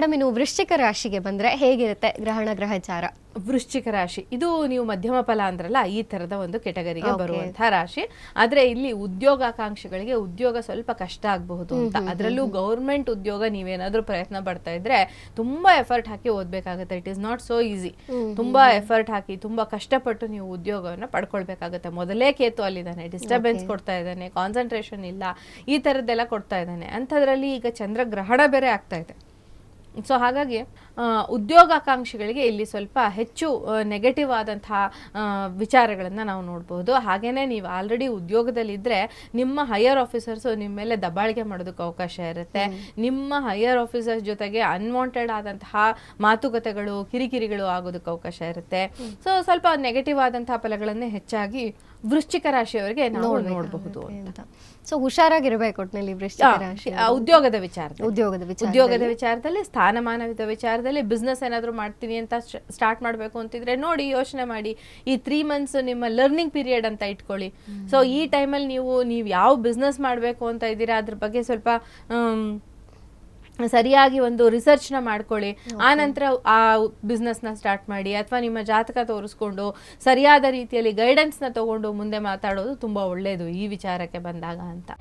Madam ಇನ್ನು ವೃಶ್ಚಿಕ ರಾಶಿಗೆ ಬಂದ್ರೆ ಹೇಗಿರುತ್ತೆ ಗ್ರಹಚಾರ? ವೃಶ್ಚಿಕ ರಾಶಿ ಇದು ನೀವು ಮಧ್ಯಮ ಫಲ ಅಂದ್ರಲ್ಲ, ಈ ತರದ ಒಂದು ಕೆಟಗರಿಗೆ ಬರುವಂತಹ ರಾಶಿ. ಆದ್ರೆ ಇಲ್ಲಿ ಉದ್ಯೋಗಾಕಾಂಕ್ಷಿಗಳಿಗೆ ಉದ್ಯೋಗ ಸ್ವಲ್ಪ ಕಷ್ಟ ಆಗಬಹುದು ಅಂತ. ಅದರಲ್ಲೂ ಗೌರ್ಮೆಂಟ್ ಉದ್ಯೋಗ ನೀವೇನಾದ್ರೂ ಪ್ರಯತ್ನ ಪಡ್ತಾ ಇದ್ರೆ ತುಂಬಾ ಎಫರ್ಟ್ ಹಾಕಿ ಓದ್ಬೇಕಾಗುತ್ತೆ. It is not so easy. ತುಂಬಾ ಎಫರ್ಟ್ ಹಾಕಿ ತುಂಬಾ ಕಷ್ಟಪಟ್ಟು ನೀವು ಉದ್ಯೋಗವನ್ನ ಪಡ್ಕೊಳ್ಬೇಕಾಗುತ್ತೆ. ಮೊದಲೇ ಕೇತು ಅಲ್ಲಿದ್ದಾನೆ, ಡಿಸ್ಟರ್ಬೆನ್ಸ್ ಕೊಡ್ತಾ ಇದ್ದಾನೆ, ಕಾನ್ಸಂಟ್ರೇಷನ್ ಇಲ್ಲ, ಈ ತರದ್ದೆಲ್ಲ ಕೊಡ್ತಾ ಇದ್ದಾನೆ. ಅಂಥದ್ರಲ್ಲಿ ಈಗ ಚಂದ್ರಗ್ರಹಣ ಬೇರೆ ಆಗ್ತಾ ಇದೆ. ಸೊ ಹಾಗಾಗಿ ಉದ್ಯೋಗಾಕಾಂಕ್ಷಿಗಳಿಗೆ ಇಲ್ಲಿ ಸ್ವಲ್ಪ ಹೆಚ್ಚು ನೆಗೆಟಿವ್ ಆದಂತಹ ವಿಚಾರಗಳನ್ನು ನಾವು ನೋಡ್ಬೋದು. ಹಾಗೇನೆ ನೀವು ಆಲ್ರೆಡಿ ಉದ್ಯೋಗದಲ್ಲಿದ್ದರೆ ನಿಮ್ಮ ಹೈಯರ್ ಆಫೀಸರ್ಸು ನಿಮ್ಮ ಮೇಲೆ ದಬ್ಬಾಳಿಕೆ ಮಾಡೋದಕ್ಕೆ ಅವಕಾಶ ಇರುತ್ತೆ. ನಿಮ್ಮ ಹೈಯರ್ ಆಫೀಸರ್ಸ್ ಜೊತೆಗೆ ಅನ್ವಾಂಟೆಡ್ ಆದಂತಹ ಮಾತುಕತೆಗಳು, ಕಿರಿಕಿರಿಗಳು ಆಗೋದಕ್ಕೆ ಅವಕಾಶ ಇರುತ್ತೆ. ಸೊ ಸ್ವಲ್ಪ ನೆಗೆಟಿವ್ ಆದಂತಹ ಫಲಗಳನ್ನೇ ಹೆಚ್ಚಾಗಿ ವೃಶ್ಚಿಕ ರಾಶಿಯವರಿಗೆ ನಾವು ನೋಡಬಹುದು ಅಂತ. ಸೊ ಹುಷಾರಾಗಿರ್ಬೇಕು ಒಟ್ಟಿನಲ್ಲಿ ವೃಶ್ಚಿಕ ರಾಶಿ. ಉದ್ಯೋಗದ ವಿಚಾರದಲ್ಲಿ, ಸ್ಥಾನಮಾನದ ವಿಚಾರದಲ್ಲಿ, ಬಿಸ್ನೆಸ್ ಏನಾದ್ರು ಮಾಡ್ತೀನಿ ಅಂತ ಸ್ಟಾರ್ಟ್ ಮಾಡ್ಬೇಕು ಅಂತಿದ್ರೆ ನೋಡಿ, ಯೋಚನೆ ಮಾಡಿ. ಈ 3 months ನಿಮ್ಮ ಲರ್ನಿಂಗ್ ಪೀರಿಯಡ್ ಅಂತ ಇಟ್ಕೊಳ್ಳಿ. ಸೊ ಈ ಟೈಮಲ್ಲಿ ನೀವು ಯಾವ ಬಿಸ್ನೆಸ್ ಮಾಡಬೇಕು ಅಂತ ಇದ್ದೀರಾ ಅದ್ರ ಬಗ್ಗೆ ಸ್ವಲ್ಪ ಸರಿಯಾಗಿ ಒಂದು ರಿಸರ್ಚ್ನ ಮಾಡ್ಕೊಳ್ಳಿ. ಆ ನಂತರ ಆ ಬಿಸ್ನೆಸ್ನ ಸ್ಟಾರ್ಟ್ ಮಾಡಿ. ಅಥವಾ ನಿಮ್ಮ ಜಾತಕ ತೋರಿಸ್ಕೊಂಡು ಸರಿಯಾದ ರೀತಿಯಲ್ಲಿ ಗೈಡೆನ್ಸ್ನ ತಗೊಂಡು ಮುಂದೆ ಮಾತಾಡೋದು ತುಂಬ ಒಳ್ಳೆಯದು ಈ ವಿಚಾರಕ್ಕೆ ಬಂದಾಗ ಅಂತ.